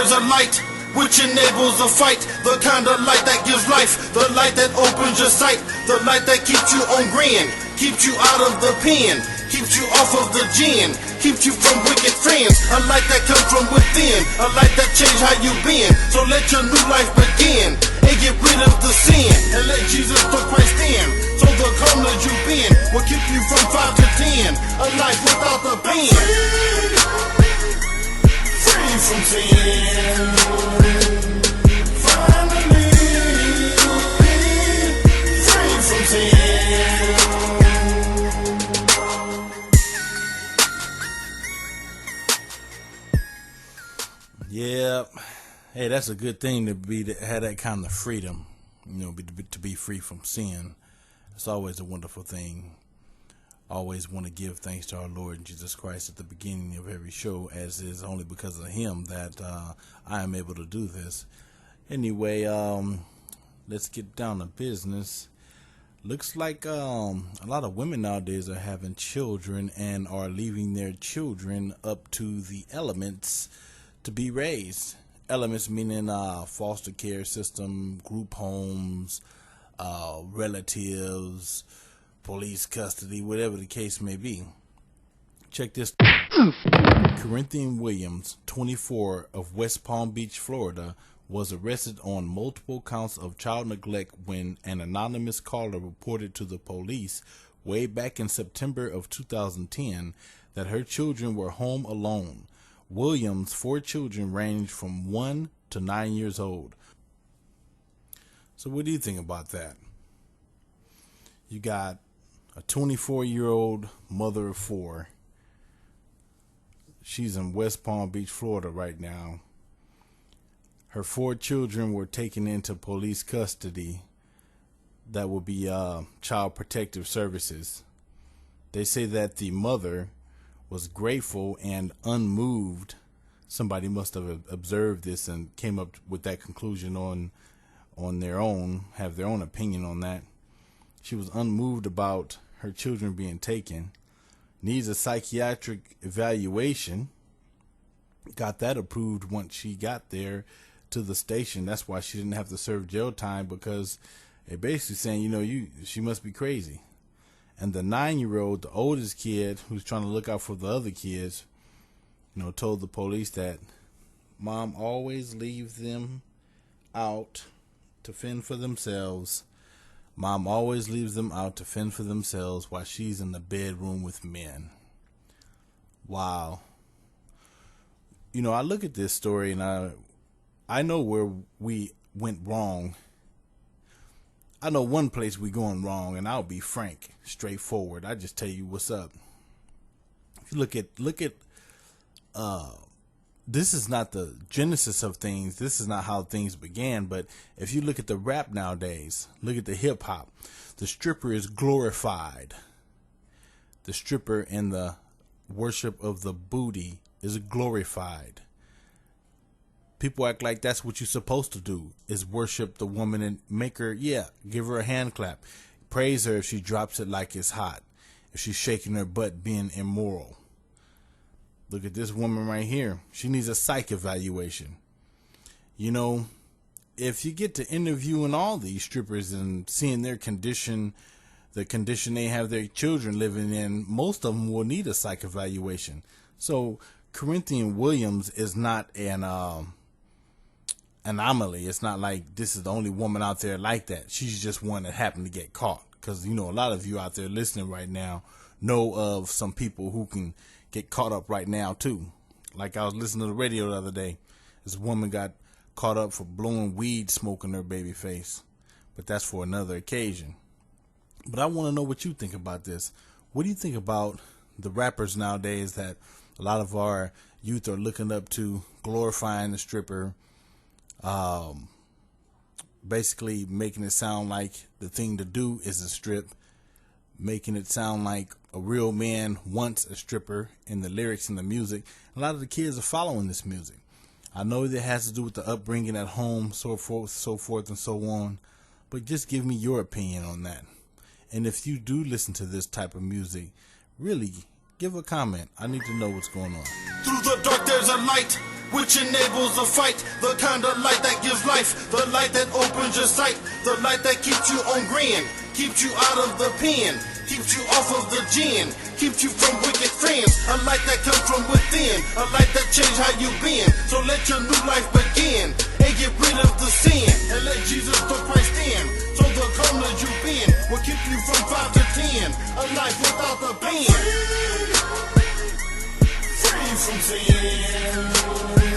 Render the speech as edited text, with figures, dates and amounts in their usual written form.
there's a light which enables a fight, the kind of light that gives life, the light that opens your sight, the light that keeps you on grin, keeps you out of the pen, keeps you off of the gin, keeps you from wicked friends, a light that comes from within, a light that changes how you been. So let your new life begin and get rid of the sin and let Jesus put Christ in. So the calmness you've been will keep you from 5 to 10, a life without the pen. Free from sin. Finally, free from sin. Yeah, hey, that's a good thing to have that kind of freedom, to be free from sin. It's always a wonderful thing. Always want to give thanks to our Lord Jesus Christ at the beginning of every show, as is only because of Him that I am able to do this. Anyway, let's get down to business. Looks like a lot of women nowadays are having children and are leaving their children up to the elements to be raised. Elements meaning foster care system, group homes, relatives, police custody, whatever the case may be. Check this. Corinthian Williams, 24, of West Palm Beach, Florida, was arrested on multiple counts of child neglect when an anonymous caller reported to the police way back in September of 2010 that her children were home alone. Williams' 4 children ranged from 1 to 9 years old. So what do you think about that? You got a 24-year-old mother of 4. She's in West Palm Beach, Florida right now. Her 4 children were taken into police custody. That will be Child Protective Services. They say that the mother was grateful and unmoved. Somebody must have observed this and came up with that conclusion on their own, have their own opinion on that. She was unmoved about her children being taken. Needs a psychiatric evaluation. Got that approved once she got there to the station. That's why she didn't have to serve jail time, because they're basically saying, she must be crazy. And the 9-year-old, the oldest kid, who's trying to look out for the other kids, told the police that mom always leaves them out to fend for themselves. Mom always leaves them out to fend for themselves while she's in the bedroom with men. Wow. I look at this story and I know where we went wrong. I know one place we going wrong, and I'll be frank, straightforward. I just tell you what's up. If you look at this is not the genesis of things. This is not how things began. But if you look at the rap nowadays, look at the hip hop, the stripper is glorified. The stripper and the worship of the booty is glorified. People act like that's what you're supposed to do, is worship the woman and make her, give her a hand clap. Praise her if she drops it like it's hot. If she's shaking her butt being immoral. Look at this woman right here. She needs a psych evaluation. If you get to interviewing all these strippers and seeing their condition, the condition they have their children living in, most of them will need a psych evaluation. So Corinthian Williams is not an anomaly. It's not like this is the only woman out there like that. She's just one that happened to get caught. Because, a lot of you out there listening right now know of some people who can get caught up right now, too. Like I was listening to the radio the other day. This woman got caught up for blowing weed smoke in her baby face. But that's for another occasion. But I want to know what you think about this. What do you think about the rappers nowadays that a lot of our youth are looking up to, glorifying the stripper, basically making it sound like the thing to do is a strip, making it sound like a real man wants a stripper in the lyrics and the music. A lot of the kids are following this music. I know that has to do with the upbringing at home, so forth and so on, but just give me your opinion on that. And if you do listen to this type of music, really give a comment. I need to know what's going on. Through the dark there's a light which enables a fight, the kind of light that gives life, the light that opens your sight, the light that keeps you on grin, keeps you out of the pen, keeps you off of the gin, keeps you from wicked friends, a light that comes from within, a light that changes how you been. So let your new life begin, and get rid of the sin, and let Jesus throw Christ in. So the corner you've been will keep you from 5 to 10, a life without the pen. Free from sin.